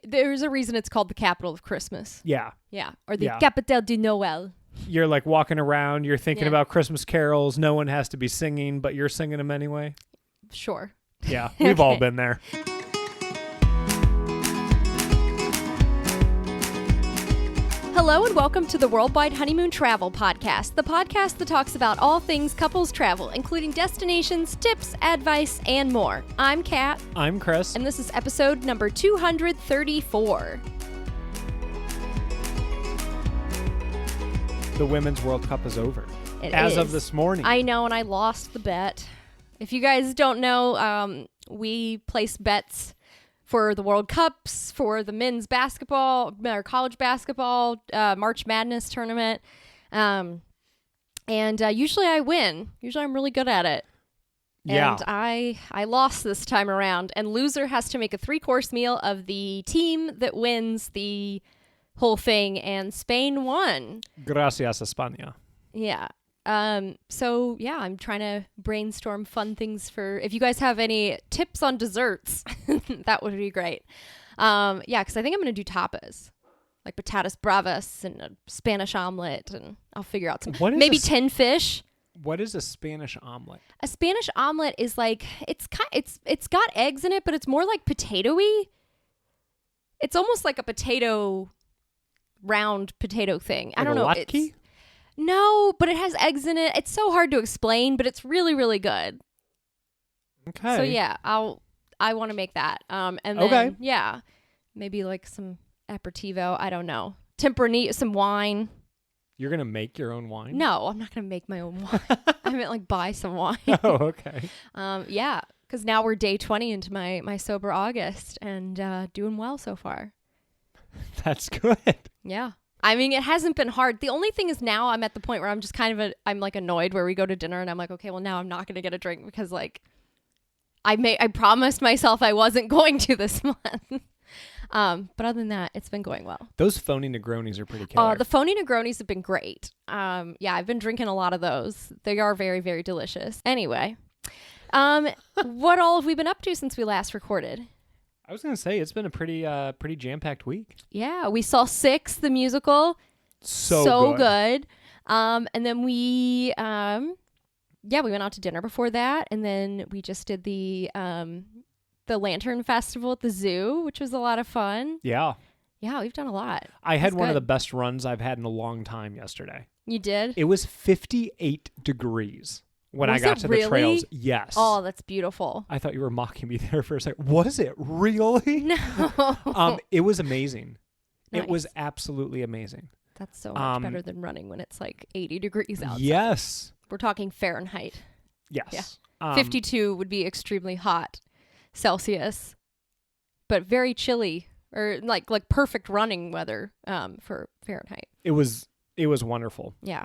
there's a reason it's called the capital of Christmas. Yeah. Yeah. Or the Capitale du Noël. You're like walking around, you're thinking about Christmas carols. No one has to be singing, but you're singing them anyway. Sure. Yeah. We've all been there. Hello and welcome to the Worldwide Honeymoon Travel Podcast, the podcast that talks about all things couples travel, including destinations, tips, advice, and more. I'm Kat. I'm Chris. And this is episode number 234. The Women's World Cup is over. As of this morning. I know, and I lost the bet. If you guys don't know, we place bets for the World Cups, for the men's basketball, or college basketball, March Madness tournament. And usually I win. Usually I'm really good at it. Yeah. And I lost this time around. And loser has to make a 3-course meal of the team that wins the whole thing. And Spain won. Gracias, España. Yeah. So yeah, I'm trying to brainstorm fun things for, if you guys have any tips on desserts, that would be great. Yeah, because I think I'm going to do tapas, like patatas bravas and a Spanish omelet, and I'll figure out some, maybe 10 fish. What is a Spanish omelet? A Spanish omelet is like, it's got eggs in it, but it's more like potato-y. It's almost like a round potato thing. Like I don't know. Latke? No, but it has eggs in it. It's so hard to explain, but it's really, really good. Okay. So yeah, I want to make that. And then, yeah, maybe like some aperitivo. I don't know. Tempranillo, some wine. You're going to make your own wine? No, I'm not going to make my own wine. I meant like buy some wine. Oh, okay. Yeah, because now we're day 20 into my sober August and doing well so far. That's good. Yeah. I mean, it hasn't been hard. The only thing is now I'm at the point where I'm just kind of I'm like annoyed where we go to dinner and I'm like, okay, well now I'm not going to get a drink because like I promised myself I wasn't going to this month. But other than that, it's been going well. Those phony Negronis are pretty killer. The phony Negronis have been great. Yeah, I've been drinking a lot of those. They are very, very delicious. Anyway, what all have we been up to since we last recorded? I was going to say, it's been a pretty jam-packed week. Yeah, we saw Six, the musical. So good. And then we went out to dinner before that. And then we just did the Lantern Festival at the zoo, which was a lot of fun. Yeah. Yeah, we've done a lot. I had one of the best runs I've had in a long time yesterday. You did? It was 58 degrees. When I got to the trails, yes. Oh, that's beautiful. I thought you were mocking me there for a second. Was it really? No. It was amazing. Nice. It was absolutely amazing. That's so much better than running when it's like 80 degrees outside. Yes. We're talking Fahrenheit. Yes. Yeah. 52 would be extremely hot Celsius, but very chilly or like perfect running weather for Fahrenheit. It was wonderful. Yeah.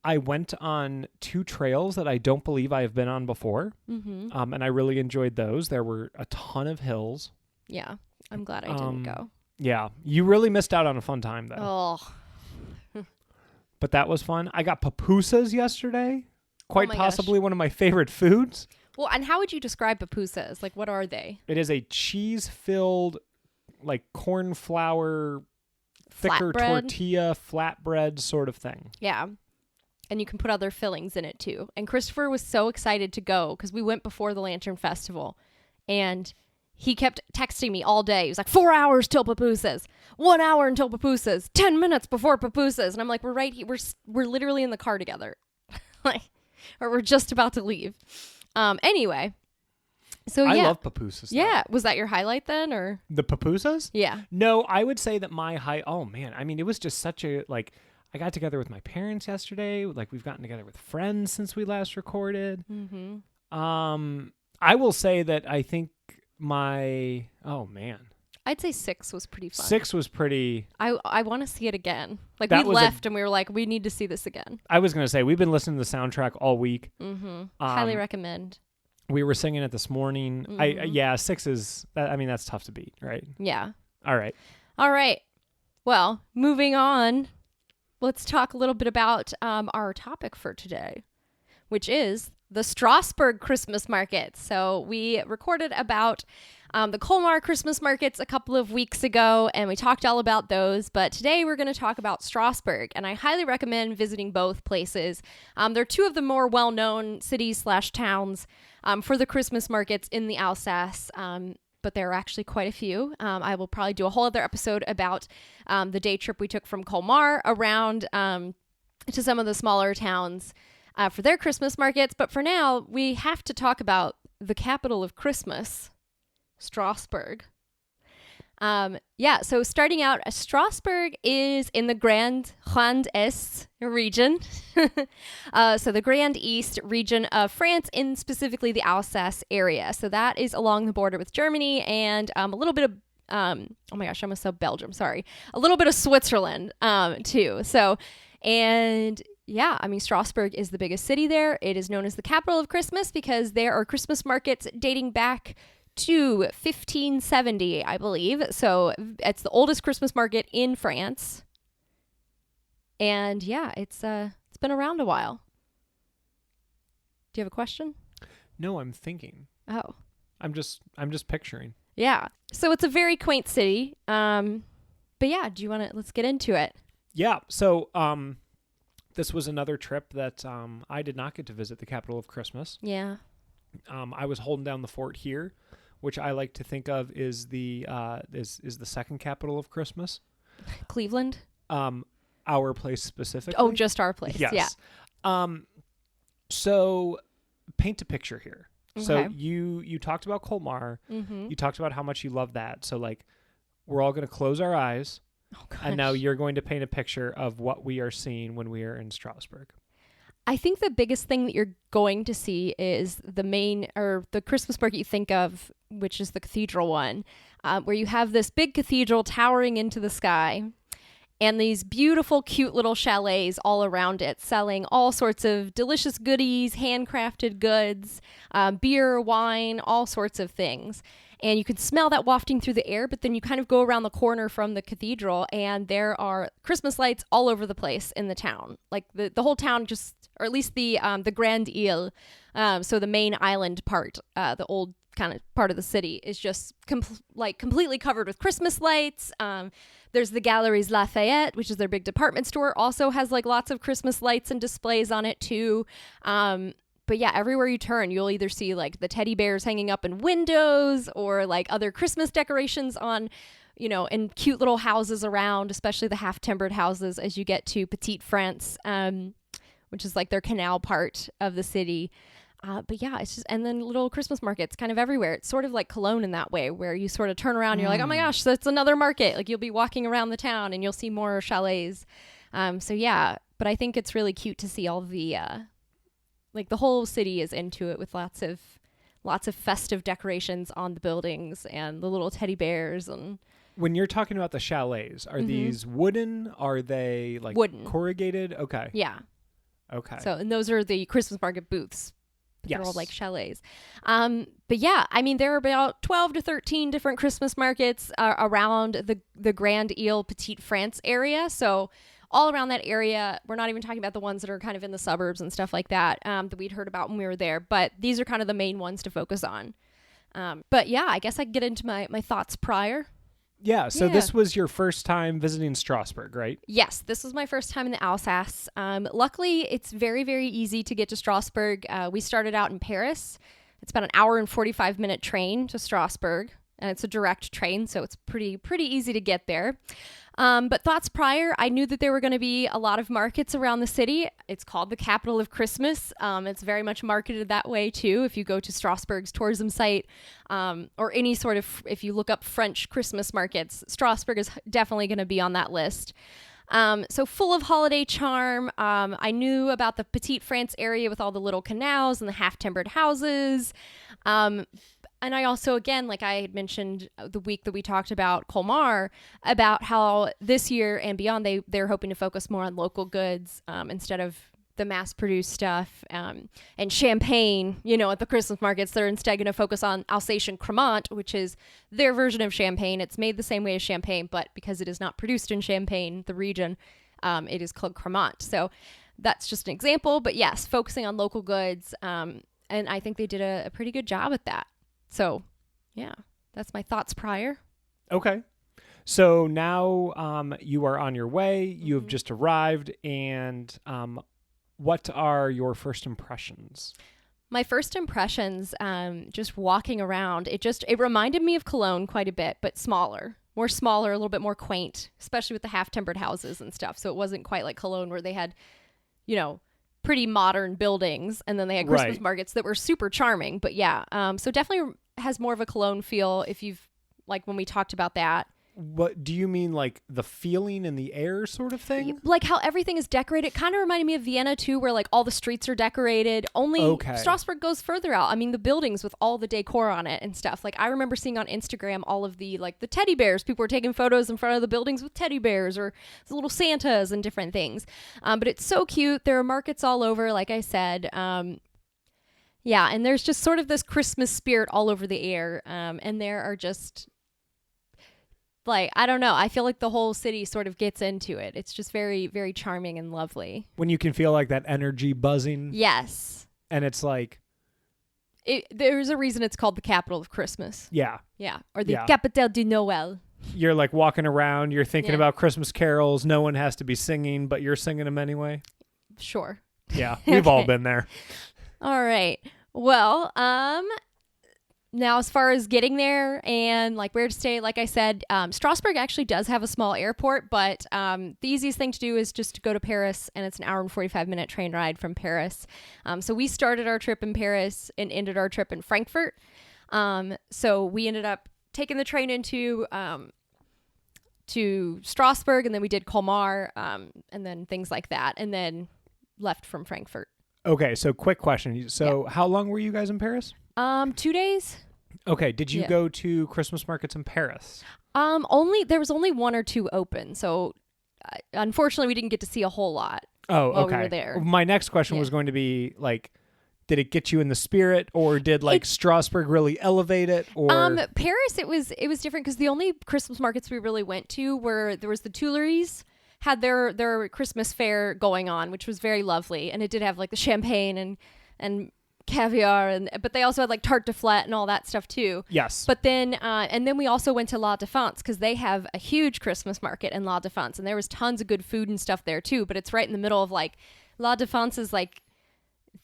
I went on 2 trails that I don't believe I have been on before, and I really enjoyed those. There were a ton of hills. Yeah, I'm glad I didn't go. Yeah, you really missed out on a fun time, though. Oh. But that was fun. I got pupusas yesterday, quite possibly gosh. One of my favorite foods. Well, and how would you describe pupusas? Like, what are they? It is a cheese-filled, like, corn flour, thicker tortilla, flatbread sort of thing. Yeah. And you can put other fillings in it too. And Christopher was so excited to go because we went before the Lantern Festival. And he kept texting me all day. He was like, 4 hours till pupusas, 1 hour until pupusas, 10 minutes before pupusas. And I'm like, we're right here. We're literally in the car together. Like, or we're just about to leave. Anyway. So yeah. I love pupusas. Yeah. Was that your highlight then, or? The pupusas? Yeah. No, I would say that oh man. I mean, it was just such a, like, I got together with my parents yesterday. Like, we've gotten together with friends since we last recorded. Mm-hmm. I will say that I think oh man. I'd say 6 was pretty fun. 6 was pretty. I want to see it again. Like, that we left and we were like, we need to see this again. I was going to say, we've been listening to the soundtrack all week. Mm-hmm. Highly recommend. We were singing it this morning. Mm-hmm. 6 is, I mean, that's tough to beat, right? Yeah. All right. Well, moving on. Let's talk a little bit about our topic for today, which is the Strasbourg Christmas market. So we recorded about the Colmar Christmas markets a couple of weeks ago, and we talked all about those. But today we're going to talk about Strasbourg, and I highly recommend visiting both places. They're two of the more well-known cities/towns for the Christmas markets in the Alsace. But there are actually quite a few. I will probably do a whole other episode about the day trip we took from Colmar around to some of the smaller towns for their Christmas markets. But for now, we have to talk about the capital of Christmas, Strasbourg. So starting out, Strasbourg is in the Grand Est region. So the Grand East region of France, in specifically the Alsace area. So that is along the border with Germany and a little bit of, oh my gosh, I almost said Belgium, sorry. A little bit of Switzerland too. So, and yeah, I mean, Strasbourg is the biggest city there. It is known as the capital of Christmas because there are Christmas markets dating back to 1570, I believe. So it's the oldest Christmas market in France. And yeah, it's been around a while. Do you have a question? No, I'm thinking. Oh. I'm just picturing. Yeah. So it's a very quaint city. But yeah, let's get into it. Yeah. So this was another trip that I did not get to visit the capital of Christmas. Yeah. I was holding down the fort here, which I like to think of is the second capital of Christmas. Cleveland? Our place specifically. Oh, just our place. Yes. Yeah. So paint a picture here. Okay. So you talked about Colmar. Mm-hmm. You talked about how much you love that. So like we're all going to close our eyes. Oh, gosh. And now you're going to paint a picture of what we are seeing when we are in Strasbourg. I think the biggest thing that you're going to see is the Christmas market you think of, which is the cathedral one, where you have this big cathedral towering into the sky and these beautiful, cute little chalets all around it, selling all sorts of delicious goodies, handcrafted goods, beer, wine, all sorts of things. And you can smell that wafting through the air, but then you kind of go around the corner from the cathedral and there are Christmas lights all over the place in the town. Like the whole town or at least the Grande Ile, so the main island part, the old kind of part of the city is just completely covered with Christmas lights. There's the Galeries Lafayette, which is their big department store, also has like lots of Christmas lights and displays on it too. But yeah, everywhere you turn, you'll either see like the teddy bears hanging up in windows or like other Christmas decorations on, in cute little houses around, especially the half-timbered houses as you get to Petite France, which is like their canal part of the city. But yeah, it's just, and then little Christmas markets kind of everywhere. It's sort of like Cologne in that way, where you sort of turn around and you're like, oh my gosh, that's another market. Like you'll be walking around the town and you'll see more chalets. So yeah, but I think it's really cute to see all the, like the whole city is into it with lots of festive decorations on the buildings and the little teddy bears. And when you're talking about the chalets, are these wooden? Are they like wooden, corrugated? Okay. Yeah. Okay. So, and those are the Christmas market booths. Yes. They're all like chalets. But yeah, I mean, there are about 12 to 13 different Christmas markets around the Grande Ile Petite France area. So all around that area, we're not even talking about the ones that are kind of in the suburbs and stuff like that we'd heard about when we were there. But these are kind of the main ones to focus on. But yeah, I guess I can get into my thoughts prior. Yeah, so this was your first time visiting Strasbourg, right? Yes, this was my first time in the Alsace. Luckily, it's very, very easy to get to Strasbourg. We started out in Paris. It's about an hour and 45-minute train to Strasbourg, and it's a direct train, so it's pretty easy to get there. But thoughts prior, I knew that there were going to be a lot of markets around the city. It's called the capital of Christmas. It's very much marketed that way too. If you go to Strasbourg's tourism site, or any sort of, if you look up French Christmas markets, Strasbourg is definitely going to be on that list. So full of holiday charm. I knew about the Petite France area with all the little canals and the half-timbered houses. And I also, again, like I had mentioned the week that we talked about Colmar, about how this year and beyond, they're hoping to focus more on local goods instead of the mass-produced stuff. And champagne, at the Christmas markets, they're instead going to focus on Alsatian Cremant, which is their version of champagne. It's made the same way as champagne, but because it is not produced in Champagne, the region, it is called Cremant. So that's just an example. But yes, focusing on local goods. And I think they did a pretty good job at that. So, yeah. That's my thoughts prior. Okay. So now you are on your way. You have just arrived. And what are your first impressions? My first impressions, just walking around, it reminded me of Cologne quite a bit, but smaller, a little bit more quaint, especially with the half-timbered houses and stuff. So it wasn't quite like Cologne where they had, pretty modern buildings, and then they had Christmas markets that were super charming. But yeah, so definitely has more of a Cologne feel if you've, like when we talked about that. What do you mean, like the feeling in the air sort of thing? Like how everything is decorated. Kind of reminded me of Vienna too, where like all the streets are decorated. Only Strasbourg goes further out. I mean, the buildings with all the decor on it and stuff. Like I remember seeing on Instagram all of the teddy bears. People were taking photos in front of the buildings with teddy bears or the little Santas and different things. But it's so cute. There are markets all over, like I said. Yeah, and there's just sort of this Christmas spirit all over the air. And there are just... like, I don't know. I feel like the whole city sort of gets into it. It's just very, very charming and lovely. When you can feel like that energy buzzing. Yes. And it's like... there's a reason it's called the capital of Christmas. Yeah. Yeah. Or the Capitale du Noël. You're like walking around. You're thinking about Christmas carols. No one has to be singing, but you're singing them anyway. Sure. Yeah. We've all been there. All right. Well, now, as far as getting there and like where to stay, like I said, Strasbourg actually does have a small airport, but the easiest thing to do is just to go to Paris, and it's an hour and 45-minute train ride from Paris. So we started our trip in Paris and ended our trip in Frankfurt. So we ended up taking the train into to Strasbourg, and then we did Colmar, and then things like that, and then left from Frankfurt. Okay, so quick question. So how long were you guys in Paris? 2 days. Okay, did you go to Christmas markets in Paris? There was only one or two open, so unfortunately we didn't get to see a whole lot. While we were there. My next question was going to be like, did it get you in the spirit, or did Strasbourg really elevate it? Or Paris, it was different because the only Christmas markets we really went to there was the Tuileries had their Christmas fair going on, which was very lovely, and it did have like the champagne and caviar, but they also had like tarte de flat and all that stuff too. Yes. But then and then we also went to La Défense because they have a huge Christmas market in La Défense, and there was tons of good food and stuff there too. But it's right in the middle of like La Défense is like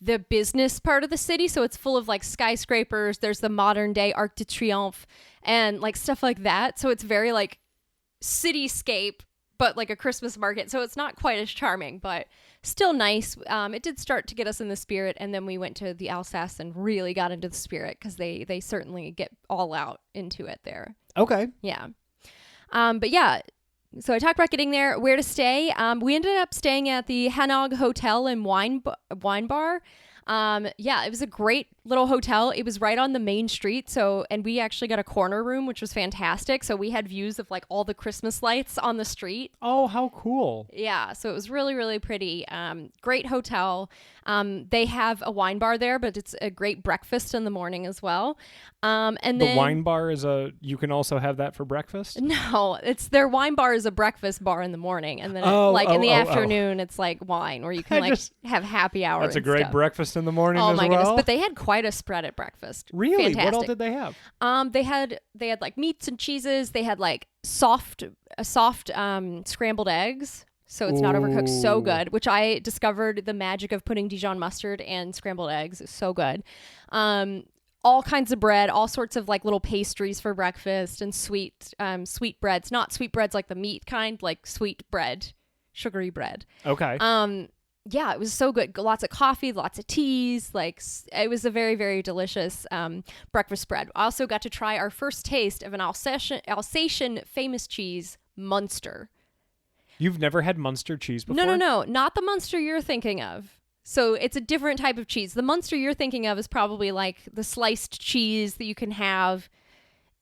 the business part of the city, so it's full of like skyscrapers. There's the modern day Arc de Triomphe and like stuff like that. So it's very like cityscape, but like a Christmas market. So it's not quite as charming, but still nice. It did start to get us in the spirit, and then we went to the Alsace and really got into the spirit because they certainly get all out into it there. Okay. Yeah. But yeah, so I talked about getting there, where to stay. We ended up staying at the Hanog Hotel and Wine Bar. Yeah, it was a great little hotel. It was right on the main street. And we actually got a corner room, which was fantastic. So we had views of like all the Christmas lights on the street. Oh, how cool. Yeah. So it was really, really pretty. Great hotel. They have a wine bar there, but it's a great breakfast in the morning as well. And then the wine bar you can also have that for breakfast? No, their wine bar is a breakfast bar in the morning. And then in the afternoon, it's like wine where you can have happy hour. That's a great breakfast in the morning as well. Oh my goodness. But they had quite a spread at breakfast. Really? Fantastic. What all did they have? They had like meats and cheeses. They had like soft scrambled eggs. So it's not overcooked. So good, which I discovered the magic of putting Dijon mustard and scrambled eggs. It's so good. All kinds of bread, all sorts of like little pastries for breakfast, and sweet breads. Not sweet breads like the meat kind, like sweet bread, sugary bread. Okay. Yeah, it was so good. Lots of coffee, lots of teas. Like it was a very, very delicious breakfast spread. I also got to try our first taste of an Alsatian famous cheese, Munster. You've never had Munster cheese before? No. Not the Munster you're thinking of. So it's a different type of cheese. The Munster you're thinking of is probably like the sliced cheese that you can have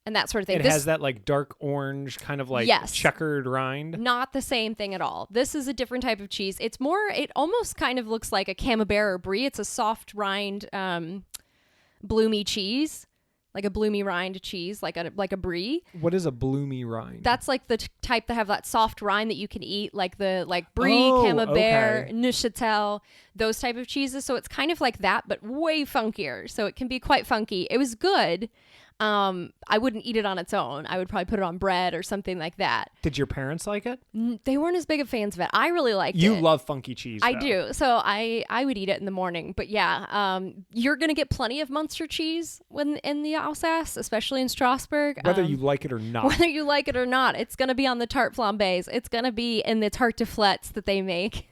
and that sort of thing. It has that like dark orange kind of like checkered rind. Not the same thing at all. This is a different type of cheese. It almost kind of looks like a camembert or brie. It's a soft rind, bloomy cheese. Like a bloomy rind cheese, like a brie. What is a bloomy rind? That's like the type that have that soft rind that you can eat, like brie, camembert, Neuchâtel, those type of cheeses. So it's kind of like that, but way funkier. So it can be quite funky. It was good. I wouldn't eat it on its own. I would probably put it on bread or something like that. Did your parents like it? They weren't as big of fans of it. I really liked it. You love funky cheese, I though. do. So I would eat it in the morning. But yeah, you're going to get plenty of Munster cheese when in the Alsace, especially in Strasbourg. Whether you like it or not. Whether you like it or not. It's going to be on the tart flambés. It's going to be in the tarte de flets that they make.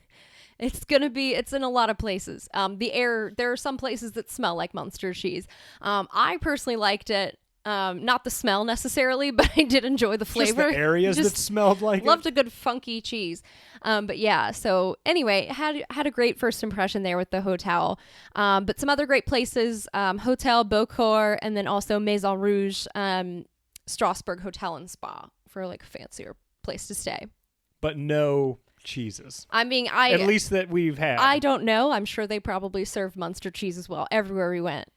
It's in a lot of places. There are some places that smell like Munster cheese. I personally liked it. Not the smell necessarily, but I did enjoy the flavor. Just the areas that smelled like loved a good funky cheese. But yeah, so anyway, had a great first impression there with the hotel. But some other great places, Hotel Beaucourt, and then also Maison Rouge, Strasbourg Hotel and Spa for like a fancier place to stay. But no cheeses. I mean, at least that we've had. I don't know. I'm sure they probably served Munster cheese as well. Everywhere we went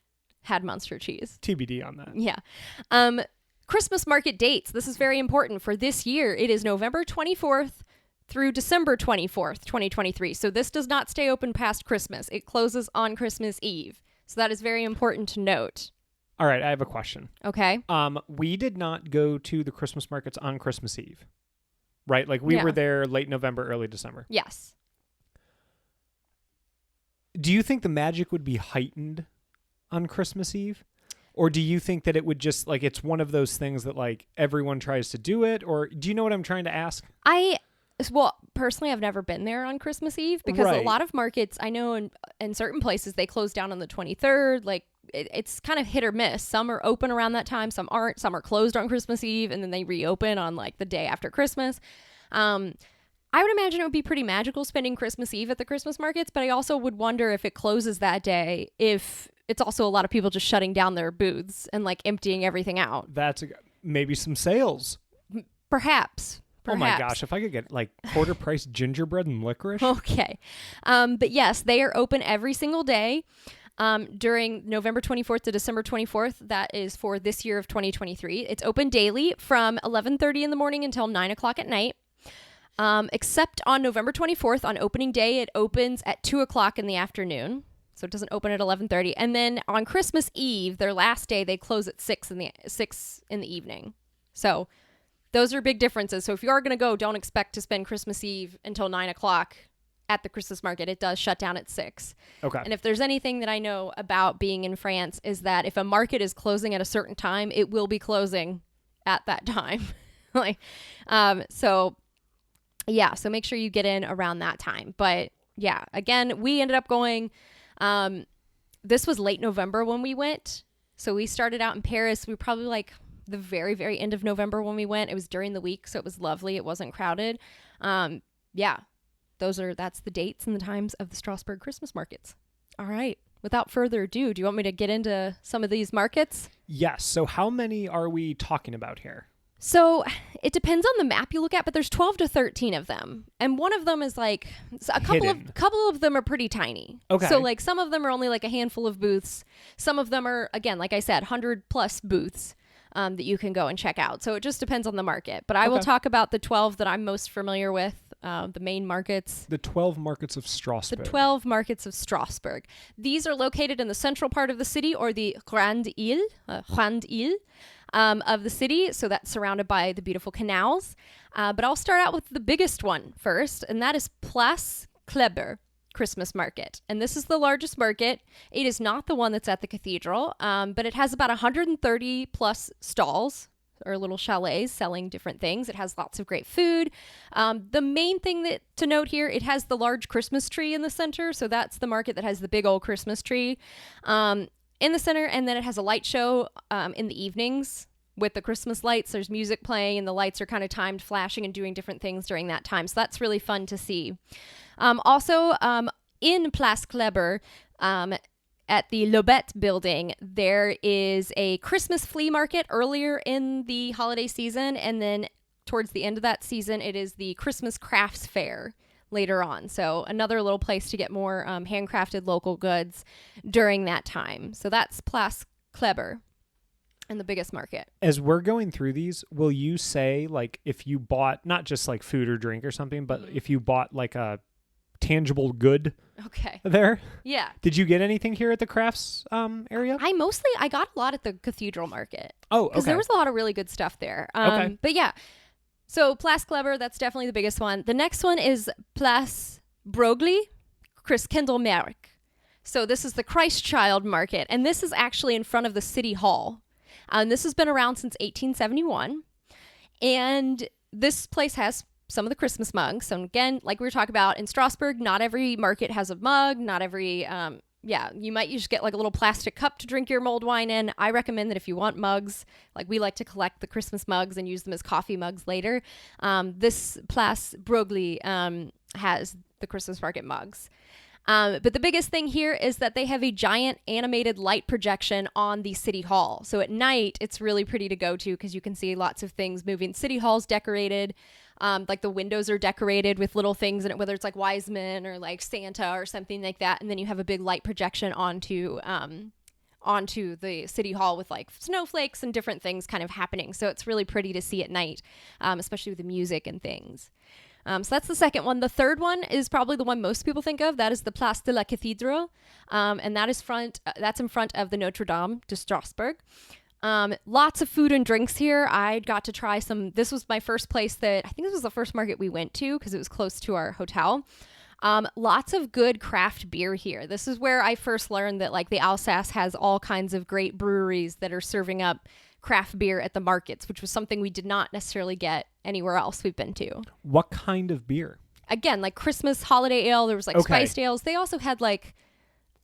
had Munster cheese. TBD on that. Yeah. Christmas market dates. This is very important for this year. It is November 24th through December 24th, 2023. So this does not stay open past Christmas. It closes on Christmas Eve. So that is very important to note. All right, I have a question. Okay. We did not go to the Christmas markets on Christmas Eve. Right? Like we were there late November, early December. Yes. Do you think the magic would be heightened on Christmas Eve? Or do you think that it would just, like, it's one of those things that, like, everyone tries to do it? Or do you know what I'm trying to ask? Well, personally, I've never been there on Christmas Eve because a lot of markets, I know in certain places, they close down on the 23rd. Like, it's kind of hit or miss. Some are open around that time. Some aren't. Some are closed on Christmas Eve, and then they reopen on, like, the day after Christmas. I would imagine it would be pretty magical spending Christmas Eve at the Christmas markets, but I also would wonder if it closes that day, if it's also a lot of people just shutting down their booths and, like, emptying everything out. That's maybe some sales. Perhaps. Oh my gosh, if I could get like quarter price gingerbread and licorice. Okay. But yes, they are open every single day during November 24th to December 24th. That is for this year of 2023. It's open daily from 11:30 in the morning until 9 o'clock at night. Except on November 24th, on opening day, it opens at 2 o'clock in the afternoon. So it doesn't open at 11:30. And then on Christmas Eve, their last day, they close at 6 in the evening. So those are big differences. So if you are going to go, don't expect to spend Christmas Eve until 9 o'clock at the Christmas market. It does shut down at 6. Okay. And if there's anything that I know about being in France is that if a market is closing at a certain time, it will be closing at that time. So make sure you get in around that time. But yeah, again, we ended up going, this was late November when we went. So we started out in Paris. We were probably like the very, very end of November when we went. It was during the week, so it was lovely. It wasn't crowded. That's the dates and the times of the Strasbourg Christmas markets. All right. Without further ado, do you want me to get into some of these markets? Yes. So how many are we talking about here? So it depends on the map you look at, but there's 12 to 13 of them. And one of them is like a couple of them are pretty tiny. Okay. So like some of them are only like a handful of booths. Some of them are, again, like I said, 100 plus booths that you can go and check out. So it just depends on the market. But I will talk about the 12 that I'm most familiar with, the main markets. The 12 markets of Strasbourg. The 12 markets of Strasbourg. These are located in the central part of the city, or the Grande Ile of the city. So that's surrounded by the beautiful canals. But I'll start out with the biggest one first, and that is Place Kleber Christmas market. And this is the largest market. It is not the one that's at the cathedral, but it has about 130 plus stalls or little chalets selling different things. It has lots of great food. The main thing to note here, it has the large Christmas tree in the center. So that's the market that has the big old Christmas tree in the center. And then it has a light show in the evenings with the Christmas lights. There's music playing and the lights are kind of timed flashing and doing different things during that time. So that's really fun to see. Also, in Place Kleber, at the Lobet building, there is a Christmas flea market earlier in the holiday season. And then towards the end of that season, it is the Christmas crafts fair later on. So another little place to get more handcrafted local goods during that time. So that's Place Kleber. And the biggest market. As we're going through these, will you say, like, if you bought not just like food or drink or something, but if you bought like a tangible good Okay. there. Yeah. Did you get anything here at the crafts area? I got a lot at the cathedral market. Oh, okay. Because there was a lot of really good stuff there. Okay. But yeah. So Place Clever, that's definitely the biggest one. The next one is Place Broglie, Christkindlmark. So this is the Christ Child Market. And this is actually in front of the City Hall. And this has been around since 1871. And this place has some of the Christmas mugs. So again, like we were talking about in Strasbourg, not every market has a mug. Not every, you might just get like a little plastic cup to drink your mulled wine in. I recommend that if you want mugs, like we like to collect the Christmas mugs and use them as coffee mugs later. This Place Broglie has the Christmas market mugs. But the biggest thing here is that they have a giant animated light projection on the City Hall. So at night, it's really pretty to go to because you can see lots of things moving. City Hall's decorated. Like the windows are decorated with little things in it, whether it's like wise men or like Santa or something like that. And then you have a big light projection onto the City Hall with like snowflakes and different things kind of happening. So it's really pretty to see at night, especially with the music and things. So that's the second one. The third one is probably the one most people think of. That is the Place de la Cathédrale. And that's in front of the Notre Dame de Strasbourg. Lots of food and drinks here. I got to try some. This was my first place I think this was the first market we went to because it was close to our hotel. Lots of good craft beer here. This is where I first learned that like the Alsace has all kinds of great breweries that are serving up craft beer at the markets, which was something we did not necessarily get anywhere else we've been to. What kind of beer? Again, like Christmas holiday ale. There was like spiced ales. They also had like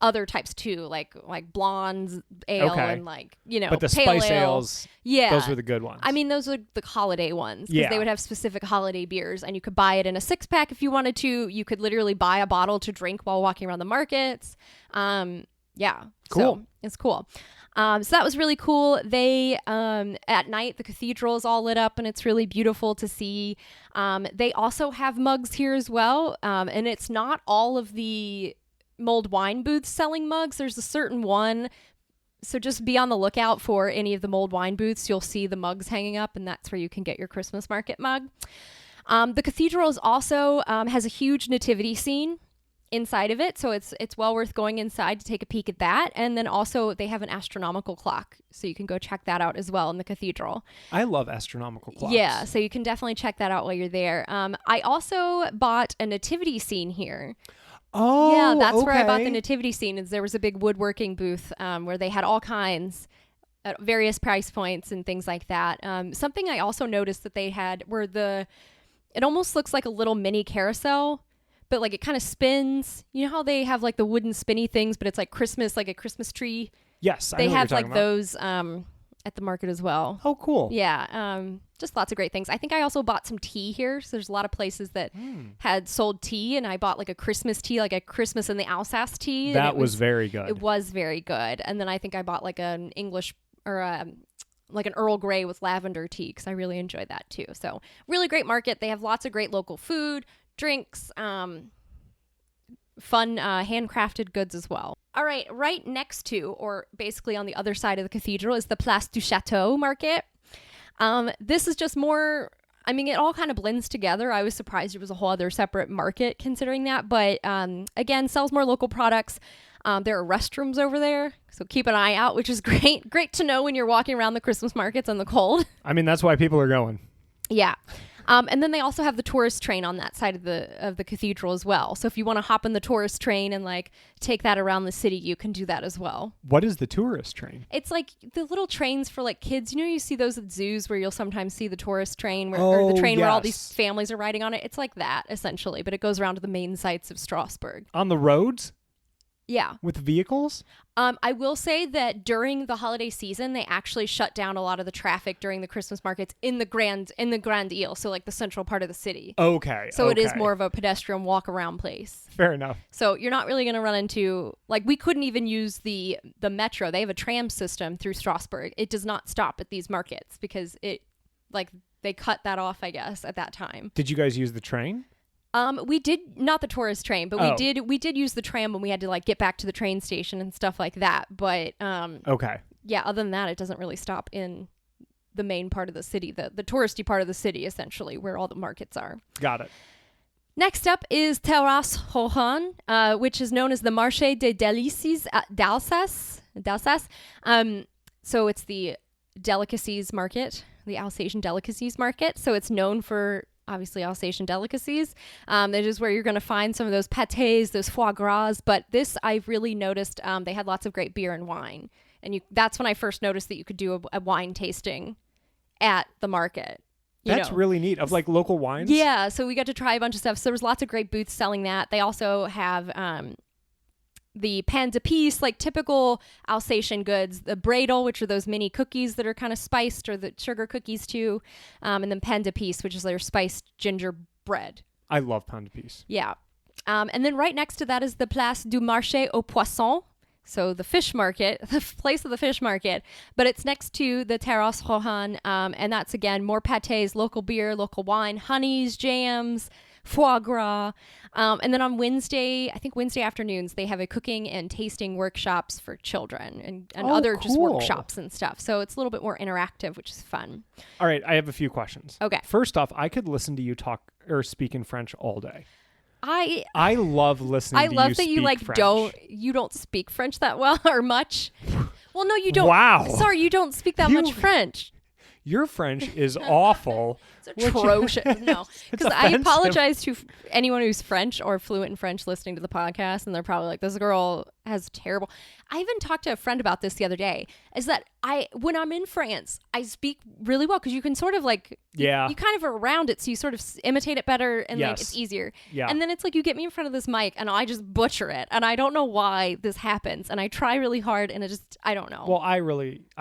other types too, like blondes ale and like, but the pale spice ale. ales, yeah, those were the good ones. I mean, those are the holiday ones because they would have specific holiday beers, and you could buy it in a 6-pack if you wanted to. You could literally buy a bottle to drink while walking around the markets. Cool. So it's cool. So that was really cool. They, at night, the cathedral is all lit up and it's really beautiful to see. They also have mugs here as well. And it's not all of the mulled wine booths selling mugs. There's a certain one. So just be on the lookout for any of the mulled wine booths. You'll see the mugs hanging up, and that's where you can get your Christmas market mug. The cathedral is also has a huge nativity scene inside of it, so it's well worth going inside to take a peek at that. And then also they have an astronomical clock, so you can go check that out as well in the cathedral. I love astronomical clocks. Yeah, so you can definitely check that out while you're there. I also bought a nativity scene here. Oh, yeah, that's where I bought the nativity scene. Is there was a big woodworking booth where they had all kinds at various price points and things like that. Something I also noticed that they had were it almost looks like a little mini carousel, but like it kind of spins. You know how they have like the wooden spinny things, but it's like Christmas, like a Christmas tree. Yes, I they know what have you're like talking about. those at the market as well. Oh, cool. Yeah, just lots of great things. I think I also bought some tea here. So there's a lot of places that had sold tea, and I bought like a Christmas tea, like a Christmas in the Alsace tea. That was very good. It was very good. And then I think I bought like an English or like an Earl Grey with lavender tea because I really enjoyed that too. So really great market. They have lots of great local food, drinks, fun handcrafted goods as well. All right, right next to, or basically on the other side of the cathedral, is the Place du Château market. This is just more, I mean, it all kind of blends together. I was surprised it was a whole other separate market considering that, but again, sells more local products. There are restrooms over there, so keep an eye out, which is great. Great to know when you're walking around the Christmas markets in the cold. I mean, that's why people are going. Yeah. And then they also have the tourist train on that side of the cathedral as well. So if you want to hop in the tourist train and like take that around the city, you can do that as well. What is the tourist train? It's like the little trains for like kids. You know, you see those at zoos where you'll sometimes see the tourist train or the train where all these families are riding on it. It's like that essentially, but it goes around to the main sites of Strasbourg. On the roads? Yeah. With vehicles? I will say that during the holiday season, they actually shut down a lot of the traffic during the Christmas markets in the Grand Ile, so like the central part of the city. Okay. So it is more of a pedestrian walk around place. Fair enough. So you're not really going to run into, like, we couldn't even use the metro. They have a tram system through Strasbourg. It does not stop at these markets because they cut that off, I guess, at that time. Did you guys use the train? We did not the tourist train, but we did use the tram when we had to like get back to the train station and stuff like that. But okay. Yeah, other than that, it doesn't really stop in the main part of the city, the touristy part of the city, essentially, where all the markets are. Got it. Next up is Terrasse Rohan, which is known as the Marché des Délices d'Alsace. So it's the delicacies market, the Alsatian delicacies market. So it's known for obviously Alsatian delicacies. That is where you're going to find some of those pâtés, those foie gras. But this, I've really noticed they had lots of great beer and wine. And that's when I first noticed that you could do a wine tasting at the market. That's really neat. Of like local wines? Yeah. So we got to try a bunch of stuff. So there was lots of great booths selling that. They also have the pain d'épices, like typical Alsatian goods, the bradel, which are those mini cookies that are kind of spiced, or the sugar cookies too. And then pain d'épices, which is their spiced ginger bread. I love pain d'épices. Yeah. And then right next to that is the Place du Marché aux Poissons. So the fish market, the place of the fish market, but it's next to the Terrasse Rohan, and that's, again, more pâtés, local beer, local wine, honeys, jams, foie gras. And then on Wednesday, I think Wednesday afternoons, they have a cooking and tasting workshops for children and other just workshops and stuff. So it's a little bit more interactive, which is fun. All right, I have a few questions. Okay. First off, I could listen to you talk or speak in French all day. I love listening to you speak love that you French. don't speak French that well or much. Well, no, you don't. Wow. Sorry, you don't speak that much French. Your French is awful. It's atrocious. No, because I apologize to anyone who's French or fluent in French listening to the podcast, and they're probably like, this girl has terrible. I even talked to a friend about this the other day, is that when I'm in France, I speak really well because you can sort of like, you kind of are around it, so you sort of imitate it better, and like it's easier. Yeah. And then it's like you get me in front of this mic, and I just butcher it, and I don't know why this happens, and I try really hard, and I don't know. Well, I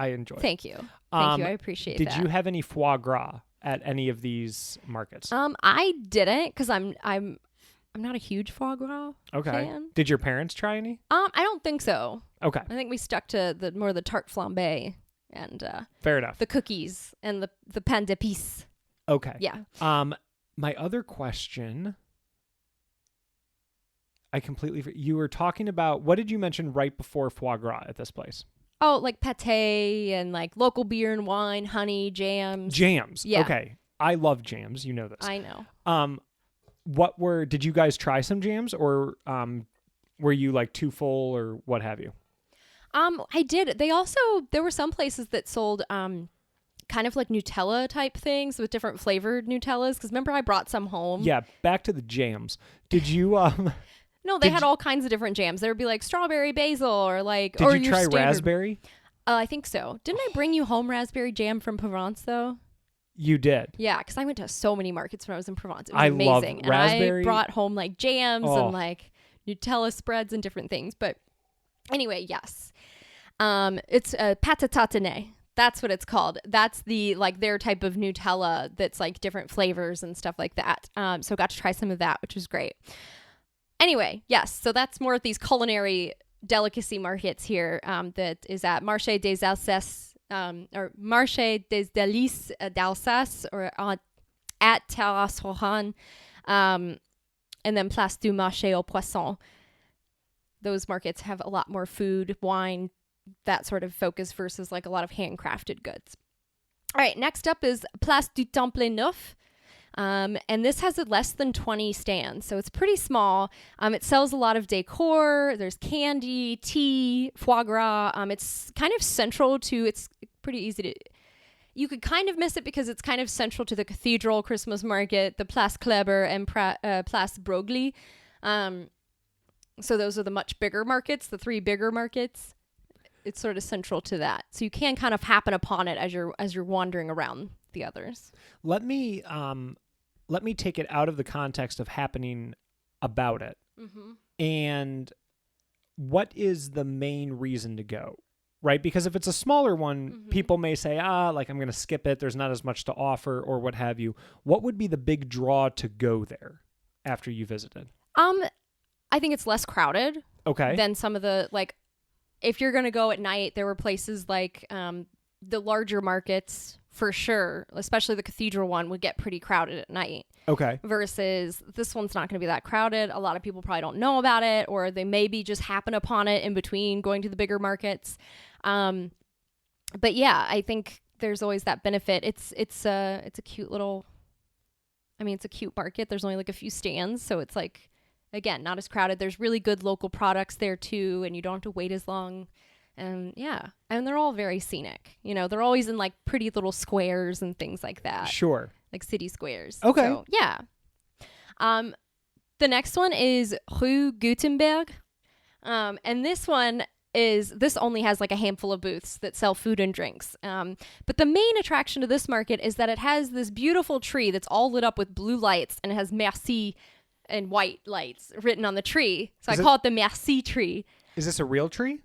enjoy it. Thank you. Thank you. I appreciate that. Did you have any foie gras at any of these markets? I didn't, because I'm not a huge foie gras fan. Did your parents try any? I don't think so. Okay. I think we stuck to the tarte flambé and fair enough. The cookies and the pain d'épices. Okay. Yeah. My other question, I completely you were talking about, what did you mention right before foie gras at this place? Oh, like pâté and like local beer and wine, honey, jams. Jams. Yeah. Okay. I love jams. You know this. I know. Did you guys try some jams, or were you like too full, or what have you? I did. There were some places that sold kind of like Nutella type things with different flavored Nutellas. Because remember I brought some home? Yeah. Back to the jams. Did you No, they had all kinds of different jams. There would be like strawberry, basil, or like. Did you try raspberry? I think so. Didn't I bring you home raspberry jam from Provence though? You did. Yeah, because I went to so many markets when I was in Provence. It was amazing. Love raspberry. And I brought home like jams and like Nutella spreads and different things. But anyway, yes. It's pâte à tartiner. That's what it's called. That's their type of Nutella that's like different flavors and stuff like that. So got to try some of that, which was great. Anyway, yes. So that's more of these culinary delicacy markets here. That is at Marché des Alsaces, or Marché des Délices d'Alsace, or at Terrasse Rohan, and then Place du Marché aux Poissons. Those markets have a lot more food, wine, that sort of focus versus like a lot of handcrafted goods. All right, next up is Place du Temple Neuf. And this has less than 20 stands, so it's pretty small. It sells a lot of decor. There's candy, tea, foie gras. It's kind of central to, it's pretty easy to, you could kind of miss it because it's kind of central to the Cathedral Christmas Market, the Place Kleber, and Place Broglie. So those are the much bigger markets, the three bigger markets. It's sort of central to that. So you can kind of happen upon it as you're wandering around the others. Let me take it out of the context of happening about it. Mm-hmm. And what is the main reason to go? Right? Because if it's a smaller one, mm-hmm. people may say, like I'm going to skip it. There's not as much to offer or what have you. What would be the big draw to go there after you visited? I think it's less crowded. Okay. Than some of the, like, if you're going to go at night, there were places like the larger markets for sure, especially the Cathedral one, would get pretty crowded at night. Okay. Versus this one's not going to be that crowded. A lot of people probably don't know about it, or they maybe just happen upon it in between going to the bigger markets. But yeah, I think there's always that benefit. It's a cute little, I mean, it's a cute market. There's only like a few stands, so it's like, again, not as crowded. There's really good local products there too, and you don't have to wait as long. And yeah, and they're all very scenic. You know, they're always in like pretty little squares and things like that. Sure. Like city squares. Okay. So, yeah. The next one is Rue Gutenberg. And this only has like a handful of booths that sell food and drinks. But the main attraction to this market is that it has this beautiful tree that's all lit up with blue lights, and it has merci and white lights written on the tree. So I call it the merci tree. Is this a real tree?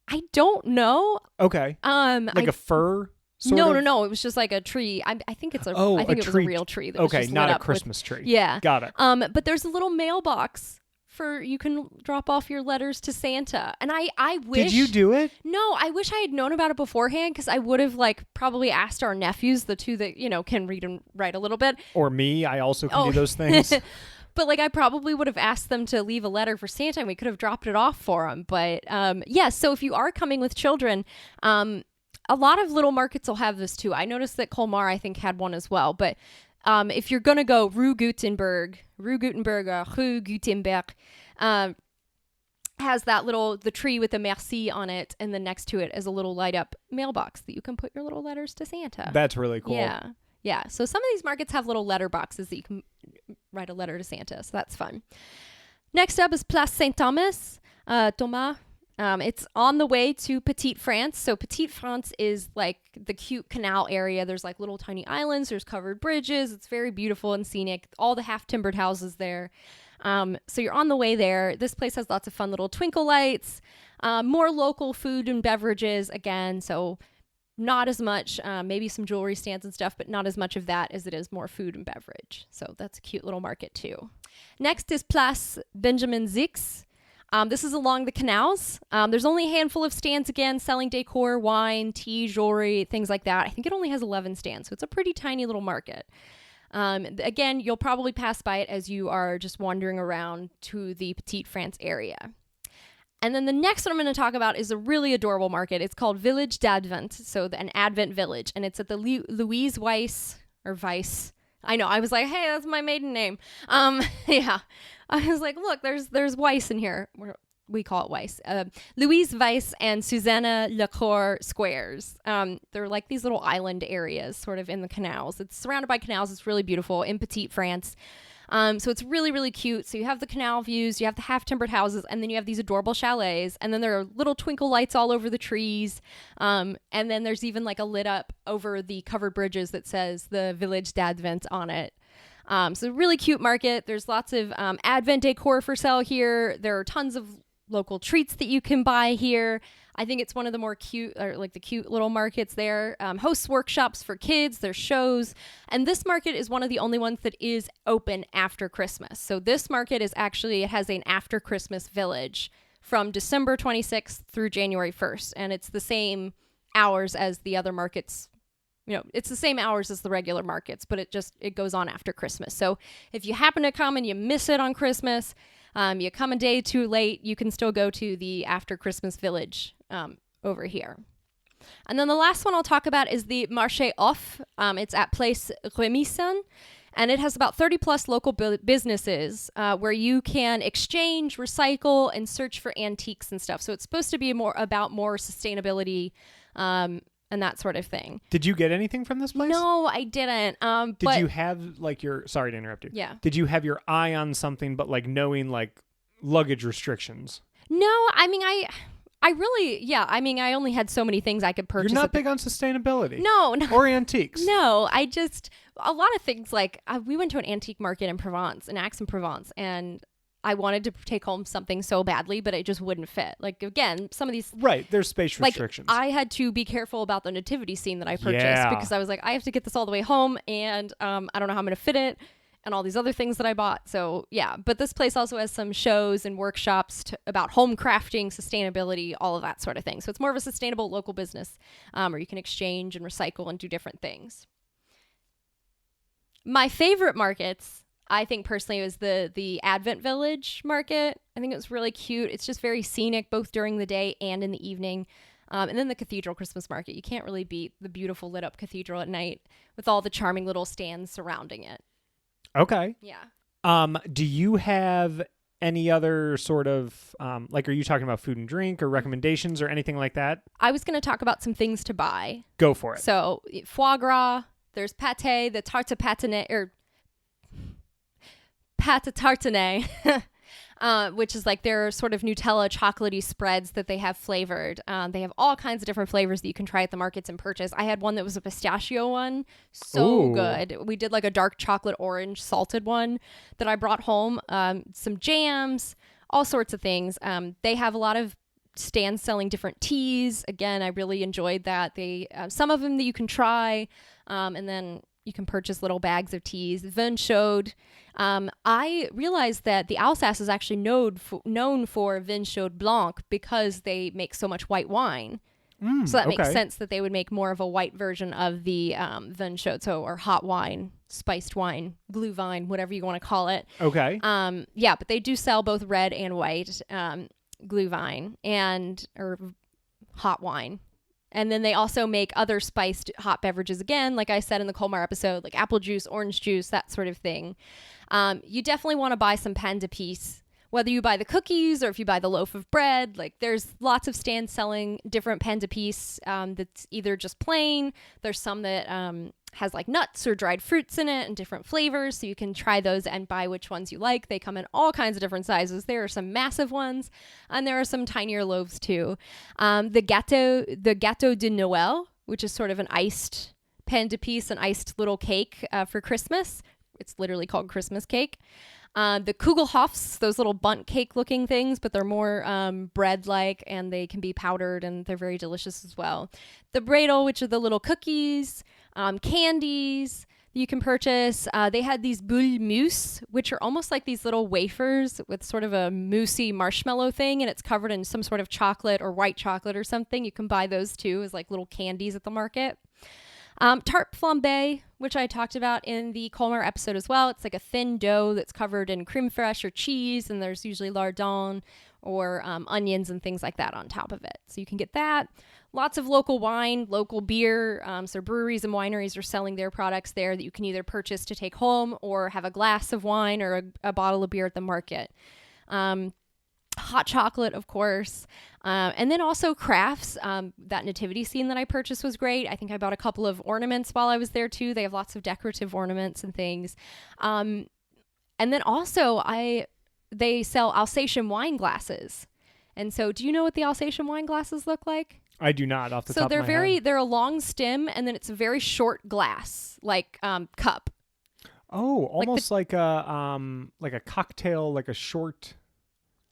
I don't know. Okay. Like a fir sort of? No. It was just like a tree. I think it's it was a real tree. That was okay, just not lit a Christmas tree. Yeah. Got it. But there's a little mailbox for you can drop off your letters to Santa. And I wish. Did you do it? No, I wish I had known about it beforehand, because I would have like probably asked our nephews, the two that, you know, can read and write a little bit. Or me. I also can do those things. But like I probably would have asked them to leave a letter for Santa, and we could have dropped it off for them. But yeah, so if you are coming with children, a lot of little markets will have this too. I noticed that Colmar, I think, had one as well. But if you're going to go Rue Gutenberg, Rue Gutenberg, has that the tree with the merci on it, and then next to it is a little light up mailbox that you can put your little letters to Santa. That's really cool. Yeah. Yeah. So some of these markets have little letter boxes that you can write a letter to Santa. So that's fun. Next up is Place Saint-Thomas. Thomas. It's on the way to Petite France. So Petite France is like the cute canal area. There's like little tiny islands. There's covered bridges. It's very beautiful and scenic. All the half-timbered houses there. So you're on the way there. This place has lots of fun little twinkle lights. More local food and beverages again. So not as much, maybe some jewelry stands and stuff, but not as much of that as it is more food and beverage. So that's a cute little market too. Next is Place Benjamin Zix. This is along the canals. There's only a handful of stands again, selling decor, wine, tea, jewelry, things like that. I think it only has 11 stands, so it's a pretty tiny little market. Again, you'll probably pass by it as you are just wandering around to the Petite France area. And then the next one I'm going to talk about is a really adorable market. It's called Village d'Advent, so an Advent village, and it's at the Louise Weiss, or Weiss. I know, I was like, hey, that's my maiden name. Yeah, I was like, look, there's Weiss in here. We call it Weiss. Louise Weiss and Susanna Lacour squares. They're like these little island areas sort of in the canals. It's surrounded by canals. It's really beautiful in Petite France. So it's really, really cute. So you have the canal views, you have the half-timbered houses, and then you have these adorable chalets, and then there are little twinkle lights all over the trees. And then there's even like a lit up over the covered bridges that says the Village d'Advent on it. So really cute market. There's lots of Advent decor for sale here. There are tons of local treats that you can buy here. I think it's one of the more cute, or like the cute little markets there. Hosts workshops for kids, there's shows, and this market is one of the only ones that is open after Christmas. So this market is actually, it has an after Christmas village from December 26th through January 1st, and it's the same hours as the other markets. You know, it's the same hours as the regular markets, but it goes on after Christmas. So if you happen to come and you miss it on Christmas, you come a day too late, you can still go to the after Christmas village over here. And then the last one I'll talk about is the Marché Off. It's at Place Remisen, and it has about 30 plus local businesses where you can exchange, recycle, and search for antiques and stuff. So it's supposed to be more sustainability and that sort of thing. Did you get anything from this place? No, I didn't. Did you have like sorry to interrupt you. Yeah. Did you have your eye on something, but like knowing like luggage restrictions? No, I mean, I only had so many things I could purchase. You're not big on sustainability. No. Or antiques. No, a lot of things like we went to an antique market in Provence, in Aix-en-Provence, and I wanted to take home something so badly, but it just wouldn't fit. Like, again, some of these... Right, there's space restrictions. I had to be careful about the nativity scene that I purchased because I was like, I have to get this all the way home, and I don't know how I'm going to fit it, and all these other things that I bought. So, yeah. But this place also has some shows and workshops about home crafting, sustainability, all of that sort of thing. So it's more of a sustainable local business where you can exchange and recycle and do different things. My favorite markets... I think personally it was the Advent Village market. I think it was really cute. It's just very scenic, both during the day and in the evening. And then the Cathedral Christmas Market. You can't really beat the beautiful lit up cathedral at night with all the charming little stands surrounding it. Okay. Yeah. Do you have any other sort of, like, are you talking about food and drink or recommendations or anything like that? I was going to talk about some things to buy. Go for it. So foie gras, there's pate, the tarte tapenade, or pate tartine, which is like their sort of Nutella chocolatey spreads that they have flavored. They have all kinds of different flavors that you can try at the markets and purchase. I had one that was a pistachio one. So Ooh. good. We did like a dark chocolate orange salted one that I brought home. Some jams, all sorts of things. They have a lot of stands selling different teas. Again, I really enjoyed that. They some of them that you can try, and then you can purchase little bags of teas. Vin showed. I realized that the Alsace is actually known for Vin Chaud Blanc because they make so much white wine. So that makes sense that they would make more of a white version of the Vin Chaud, or hot wine, spiced wine, glühwein, whatever you want to call it. Okay. Yeah, but they do sell both red and white glühwein or hot wine. And then they also make other spiced hot beverages, again, like I said in the Colmar episode, like apple juice, orange juice, that sort of thing. You definitely want to buy some pain d'épices, whether you buy the cookies or if you buy the loaf of bread. Like, there's lots of stands selling different pain d'épices that's either just plain. There's some that has like nuts or dried fruits in it and different flavors, so you can try those and buy which ones you like. They come in all kinds of different sizes. There are some massive ones, and there are some tinier loaves too. The gâteau de Noël, which is sort of an iced pain d'épices, an iced little cake for Christmas. It's literally called Christmas cake. The Kugelhofs, those little bundt cake looking things, but they're more bread-like, and they can be powdered, and they're very delicious as well. The Bredel, which are the little cookies, candies that you can purchase. They had these boule mousse, which are almost like these little wafers with sort of a moussey marshmallow thing, and it's covered in some sort of chocolate or white chocolate or something. You can buy those too as like little candies at the market. Tarte flambé, which I talked about in the Colmar episode as well. It's like a thin dough that's covered in creme fraiche or cheese, and there's usually lardons or onions and things like that on top of it. So you can get that. Lots of local wine, local beer. So breweries and wineries are selling their products there that you can either purchase to take home or have a glass of wine or a bottle of beer at the market. Hot chocolate, of course. And then also crafts. That nativity scene that I purchased was great. I think I bought a couple of ornaments while I was there too. They have lots of decorative ornaments and things. And then also they sell Alsatian wine glasses. And so do you know what the Alsatian wine glasses look like? I do not, off the top of my head. They're a long stem, and then it's a very short glass, like cup. Oh, almost like a cocktail, like a short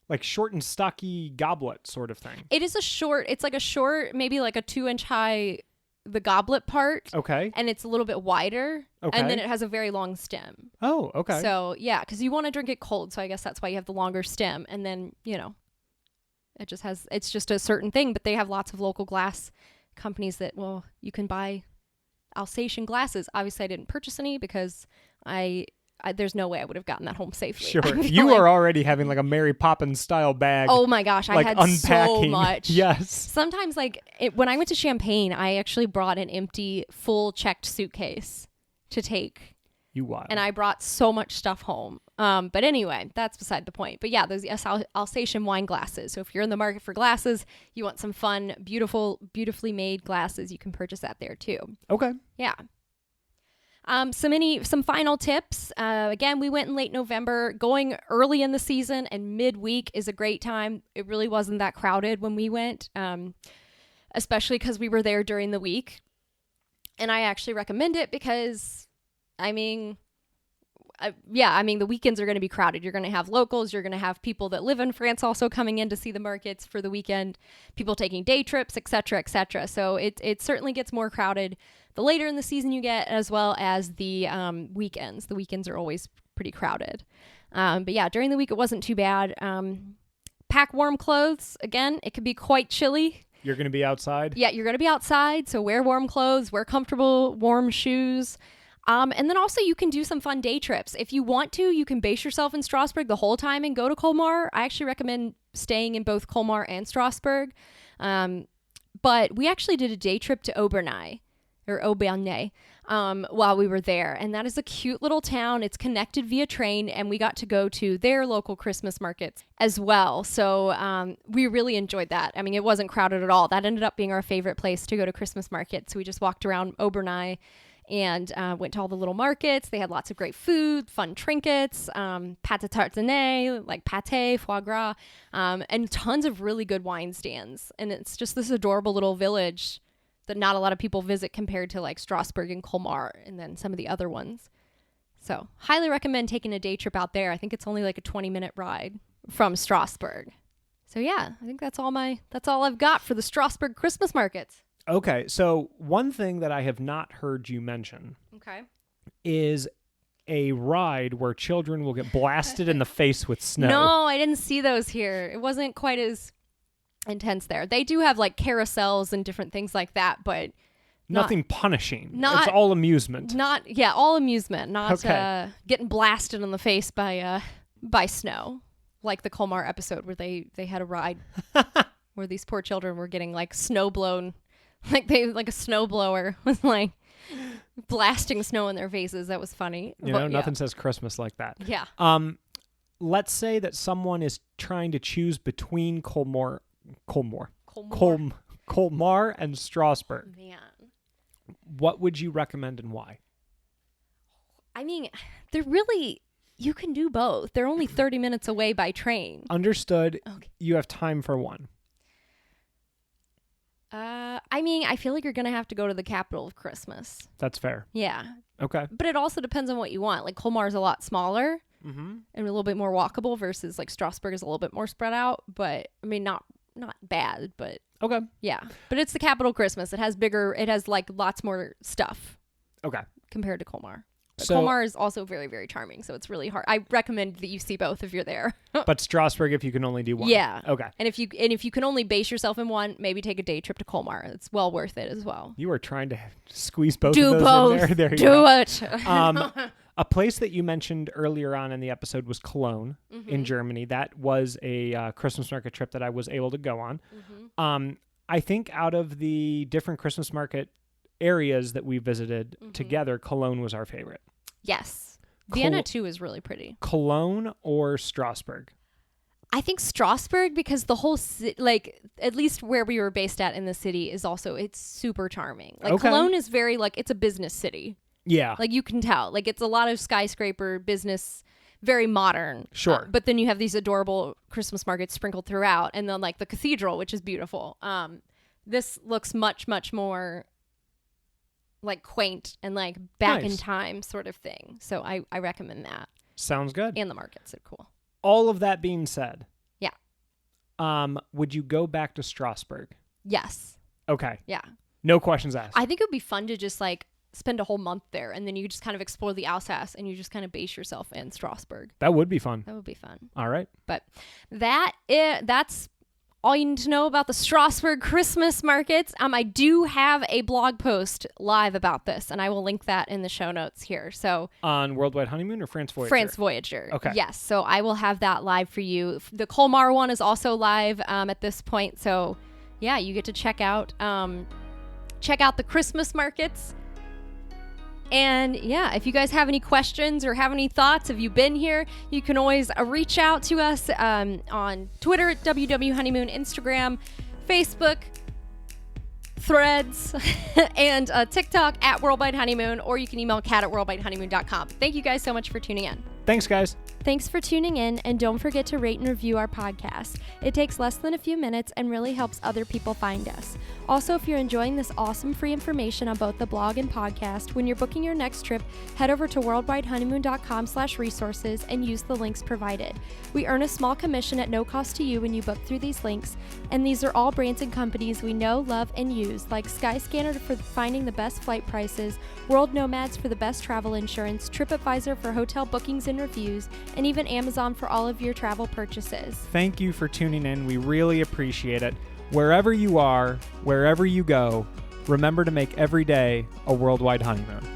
and stocky goblet sort of thing. It's like a short, maybe like a 2-inch high, the goblet part. Okay. And it's a little bit wider. Okay. And then it has a very long stem. Oh, okay. So, yeah, because you want to drink it cold. So I guess that's why you have the longer stem. And then, it's just a certain thing. But they have lots of local glass companies that, you can buy Alsatian glasses. Obviously, I didn't purchase any because there's no way I would have gotten that home safely. Sure. You are already having like a Mary Poppins style bag. Oh my gosh, I had unpacking. so much. Yes. Sometimes when I went to Champaign, I actually brought an empty, full checked suitcase to take. You wild. And I brought so much stuff home. But anyway, that's beside the point. But yeah, those Alsatian wine glasses. So if you're in the market for glasses, you want some fun, beautifully made glasses, you can purchase that there too. Okay. Yeah. Some final tips. Again, we went in late November. Going early in the season and midweek is a great time. It really wasn't that crowded when we went, especially because we were there during the week. And I actually recommend it because, the weekends are going to be crowded. You're going to have locals. You're going to have people that live in France also coming in to see the markets for the weekend, people taking day trips, et cetera, et cetera. So it certainly gets more crowded the later in the season you get, as well as the weekends. The weekends are always pretty crowded. But yeah, during the week, it wasn't too bad. Pack warm clothes. Again, it can be quite chilly. You're going to be outside? Yeah, you're going to be outside. So wear warm clothes, wear comfortable, warm shoes. And then also you can do some fun day trips. If you want to, you can base yourself in Strasbourg the whole time and go to Colmar. I actually recommend staying in both Colmar and Strasbourg. But we actually did a day trip to Obernai. while we were there. And that is a cute little town. It's connected via train, and we got to go to their local Christmas markets as well. So we really enjoyed that. I mean, it wasn't crowded at all. That ended up being our favorite place to go to Christmas markets. We just walked around Obernai and went to all the little markets. They had lots of great food, fun trinkets, pâte à tartiner, like pâté, foie gras, and tons of really good wine stands. And it's just this adorable little village that not a lot of people visit compared to like Strasbourg and Colmar and then some of the other ones. So highly recommend taking a day trip out there. I think it's only like a 20-minute ride from Strasbourg. So yeah, I think that's all I've got for the Strasbourg Christmas markets. Okay, so one thing that I have not heard you mention is a ride where children will get blasted in the face with snow. No, I didn't see those here. It wasn't quite as intense there. They do have like carousels and different things like that, but nothing punishing. It's all amusement. All amusement. Not okay. Getting blasted in the face by snow, like the Colmar episode where they had a ride where these poor children were getting like snow blown, like a snow blower was like blasting snow in their faces. That was funny. Nothing says Christmas like that. Yeah. Let's say that someone is trying to choose between Colmar and Strasbourg. Man. What would you recommend and why? I mean, you can do both. They're only 30 minutes away by train. Understood. Okay. You have time for one. I mean, I feel like you're going to have to go to the capital of Christmas. That's fair. Yeah. Okay. But it also depends on what you want. Like Colmar is a lot smaller and a little bit more walkable versus like Strasbourg is a little bit more spread out. But I mean, not bad, but okay. Yeah. But it's the capital of Christmas. It has like lots more stuff. Okay. Compared to Colmar. But So, Colmar is also very, very charming, so it's really hard. I recommend that you see both if you're there. but Strasbourg, if you can only do one. Yeah. Okay. And if you can only base yourself in one, maybe take a day trip to Colmar. It's well worth it as well. You are trying to squeeze both Do of those both. in there. There you Do go. it. A place that you mentioned earlier on in the episode was Cologne in Germany. That was a Christmas market trip that I was able to go on. I think out of the different Christmas market areas that we visited together, Cologne was our favorite. Yes. Vienna too is really pretty. Cologne or Strasbourg? I think Strasbourg because the whole like at least where we were based at in the city is also it's super charming. Like Cologne is very like it's a business city. Yeah. Like you can tell. Like it's a lot of skyscraper business, very modern. Sure. But then you have these adorable Christmas markets sprinkled throughout and then like the cathedral, which is beautiful. This looks much, much more like quaint and like back in time sort of thing. So I recommend that. Sounds good. And the markets are cool. All of that being said. Yeah. Would you go back to Strasbourg? Yes. Okay. Yeah. No questions asked. I think it would be fun to just like spend a whole month there and then you just kind of explore the Alsace and you just kind of base yourself in Strasbourg. That would be fun. That would be fun. All right. But that's all you need to know about the Strasbourg Christmas markets. I do have a blog post live about this, and I will link that in the show notes here. So on Worldwide Honeymoon or France Voyager? France Voyager. Okay. Yes. So I will have that live for you. The Colmar one is also live at this point. So yeah, you get to check out the Christmas markets. And yeah, if you guys have any questions or have any thoughts, have you been here, you can always reach out to us on Twitter at WW Honeymoon, Instagram, Facebook, Threads, and TikTok at Worldwide Honeymoon, or you can email Kat at worldwidehoneymoon.com. Thank you guys so much for tuning in. Thanks, guys. Thanks for tuning in, and don't forget to rate and review our podcast. It takes less than a few minutes and really helps other people find us. Also, if you're enjoying this awesome free information on both the blog and podcast, when you're booking your next trip, head over to worldwidehoneymoon.com/resources and use the links provided. We earn a small commission at no cost to you when you book through these links, and these are all brands and companies we know, love, and use, like Skyscanner for finding the best flight prices, World Nomads for the best travel insurance, TripAdvisor for hotel bookings and reviews, and even Amazon for all of your travel purchases. Thank you for tuning in. We really appreciate it. Wherever you are, wherever you go, remember to make every day a worldwide honeymoon.